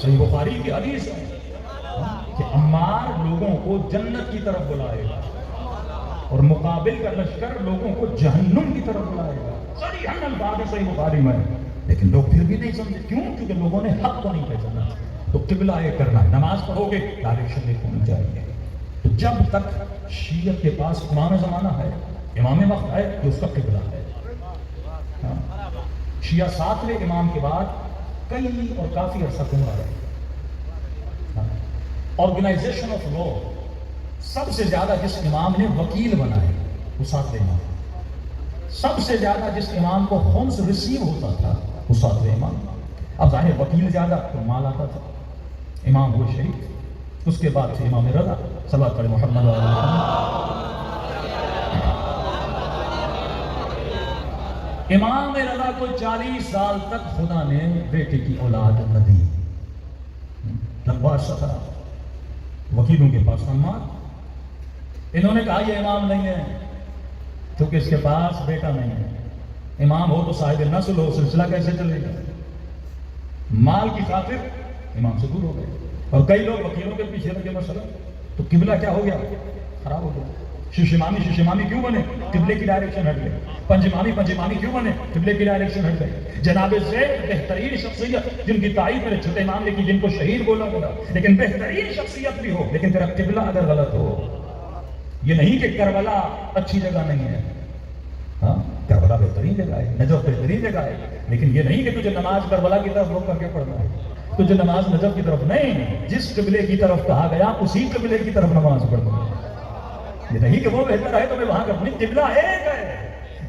صحیح بخاری کی حدیث ہے کہ عمار لوگوں کو جنت کی طرف بلائے گا اور مقابل کا لشکر لوگوں کو جہنم کی طرف بلائے گا. صریحاً الفاظ ہے صحیح بخاری میں. لیکن لوگ پھر بھی نہیں سمجھے. کیوں؟ کیونکہ لوگوں نے حق کو نہیں پہچانا. تو قبلہ ایک کرنا ہے. نماز پڑھو گے ڈائریکشن ایک ہونی چاہیے. تو جب تک شیعت کے پاس امام زمانہ ہے، امام وقت ہے، تو اس کا قبلہ ہے. شیعہ ساتویں امام کے بعد کئی اور کافی عرصہ گمراہ رہے. آرگنائزیشن آف لا سب سے زیادہ جس امام نے وکیل بنائے وہ ساتویں امام. سب سے زیادہ جس امام کو خمس ریسیو ہوتا تھا وہ ساتویں امام. اب ظاہر وکیل زیادہ تو مال آتا تھا. امام ہوئے شہید. اس کے بعد سے امام رضا صلوات علی محمد و علی محمد. امام رضا کو 40 سال تک خدا نے بیٹے کی اولاد نہ دی. لمبا عرصہ تھا. وکیلوں کے پاس امام. انہوں نے کہا یہ امام نہیں ہے کیونکہ اس کے پاس بیٹا نہیں ہے. امام ہو تو صاحب نسل ہو، سلسلہ کیسے چلے گا؟ مال کی خاطر امام سے دور ہو گئے. اور کئی لوگ وکیلوں کے پیچھے لگے. مسئلہ تو قبلہ کیا ہو گیا؟ خراب ہو گیا. ششمامی کیوں بنے؟ قبلے کی ڈائریکشن ہٹ گئے. پنجمامی کیوں بنے؟ قبلے کی ڈائریکشن ہٹ گئے. جناب زید بہترین شخصیت جن کی تعریف میرے چھوٹے امام نے کی، جن کو شہید بولا گیا، لیکن بہترین شخصیت بھی ہو لیکن تیرا قبلہ اگر غلط ہو. یہ نہیں کہ کربلا اچھی جگہ نہیں ہے. ہاں کربلا بہترین جگہ ہے، نجف بہترین جگہ ہے، لیکن یہ نہیں کہ تجھے نماز کربلا کی طرف روک کر کے پڑھنا ہے. تجھے نماز نجف کی طرف نہیں، جس قبلے کی طرف کہا گیا اسی قبلے کی طرف نماز پڑھنا ہے. یہ نہیں کہ وہ بہتر ہے تو میں وہاں کروں. قبلہ ایک ہے.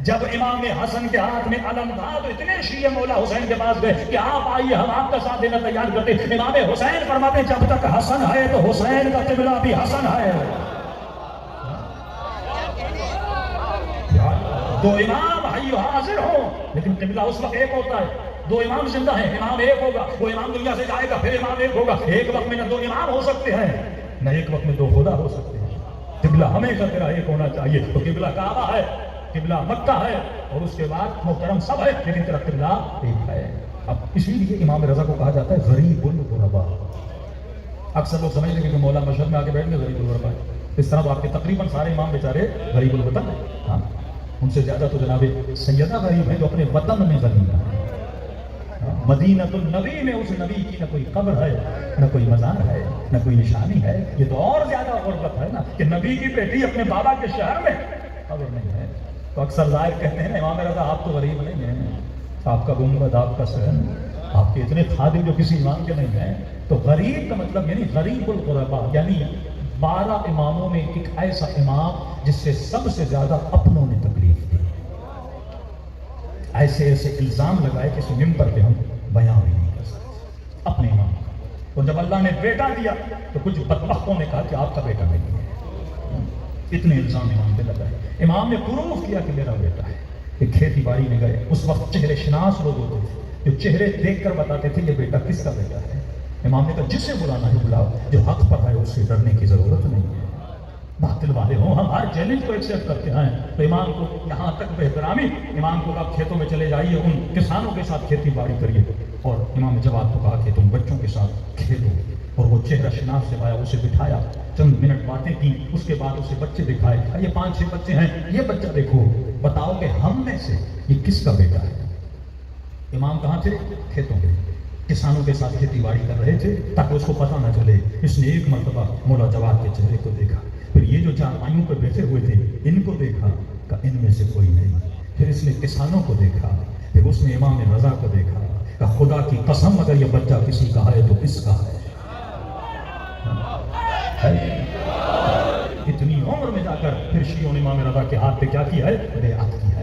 جب امام حسن کے ہاتھ میں علم تھا تو اتنے شیعہ مولا حسین کے پاس گئے کہ آپ آئیے ہم آپ کا ساتھ دینا تیار کرتے. امام حسین فرماتے جب تک حسن ہے تو حسین کا قبلہ بھی حسن ہے. دو امام حی و حاضر ہوں لیکن قبلہ اس وقت ایک ہوتا ہے. دو امام زندہ ہیں، امام ایک ہوگا. وہ امام دنیا سے جائے گا پھر امام ایک ہوگا. ایک وقت میں نہ دو امام ہو سکتے ہیں نہ ایک وقت میں دو خدا ہو سکتے ہیں. قبلہ ہمیشہ تیرا ایک ہونا چاہیے. تو قبلہ کعبہ ہے، قبلہ مکہ ہے اور اس کے بعد محترم سب ہے لیکن تیرا قبلہ ایک ہے. اب اسی لیے امام رضا کو کہا جاتا ہے غریب الغرباء. اکثر لوگ سمجھ لیں کہ مولا مشہد میں آ کے بیٹھ گئے غریب الغرباء. اس طرح آپ کے تقریباً سارے امام بیچارے غریب الوطن ہیں. ہاں ان سے زیادہ تو جناب سیدہ غریب ہے جو اپنے وطن میں غریب ہے. مدینۃ النبی میں اس نبی کی نہ کوئی قبر ہے نہ کوئی مزار ہے نہ کوئی نشانی ہے. یہ تو اور زیادہ غربت ہے نا کہ نبی کی بیٹی اپنے بابا کے شہر میں قبر نہیں ہے. تو اکثر ظاہر کہتے ہیں امام رضا آپ تو غریب نہیں ہیں، آپ کا گنبد، آپ کا صحن، آپ کے اتنے خادم جو کسی امام کے نہیں ہیں. تو غریب کا مطلب یعنی غریب الغرباء، یعنی 12 اماموں میں ایک ایسا امام جس سے سب سے زیادہ اپنوں نے تکلیف دی. ایسے الزام لگائے کہ اس ممبر پہ ہم بیان بھی نہیں کر سکتے اپنے امام کا. اور جب اللہ نے بیٹا دیا تو کچھ بدبختوں نے کہا کہ آپ کا بیٹا نہیں ہے. اتنے الزام امام پہ لگائے. امام نے پروف کیا کہ میرا بیٹا ہے. کہ کھیتی باڑی میں گئے، اس وقت چہرے شناس لوگ ہوتے تھے جو چہرے دیکھ کر بتاتے تھے یہ بیٹا کس کا بیٹا ہے. امام نے کہا جسے بلانا ہے بلاؤ، جو حق پر ہے اس سے ڈرنے کی ضرورت نہیں ہے. باطل والے ہوں، ہم ہر چیلنج کو ایکسیپٹ کرتے ہیں. تو امام کو یہاں تک بہترامی، امام کو آپ کھیتوں میں چلے جائیے، ان کسانوں کے ساتھ کھیتی باڑی کریے. اور امام نے جواب کو کہا کہ تم بچوں کے ساتھ کھیلو. اور وہ چہرہ شناس سے آیا، اسے بٹھایا، چند منٹ باتیں کی، اس کے بعد اسے بچے دکھائے. یہ 5-6 بچے ہیں، یہ بچہ دیکھو، بتاؤ کہ ہم میں سے یہ کس کا بیٹا ہے. امام کہاں تھے؟ کھیتوں میں، کسانوں کے ساتھ کھیتی باڑی کر رہے تھے تاکہ اس کو پتہ نہ چلے. اس نے ایک مرتبہ مولا جواد کے چہرے کو دیکھا، پھر یہ جو چارپائیوں پہ بیٹھے ہوئے تھے ان کو دیکھا کہ ان میں سے کوئی نہیں. پھر اس نے کسانوں کو دیکھا، پھر اس نے امام رضا کو دیکھا کہ خدا کی قسم اگر یہ بچہ کسی کا ہے تو کس کا ہے. اتنی عمر میں جا کر پھر شیعوں نے امام رضا کے ہاتھ پہ کیا کیا ہے؟ بیعت کیا.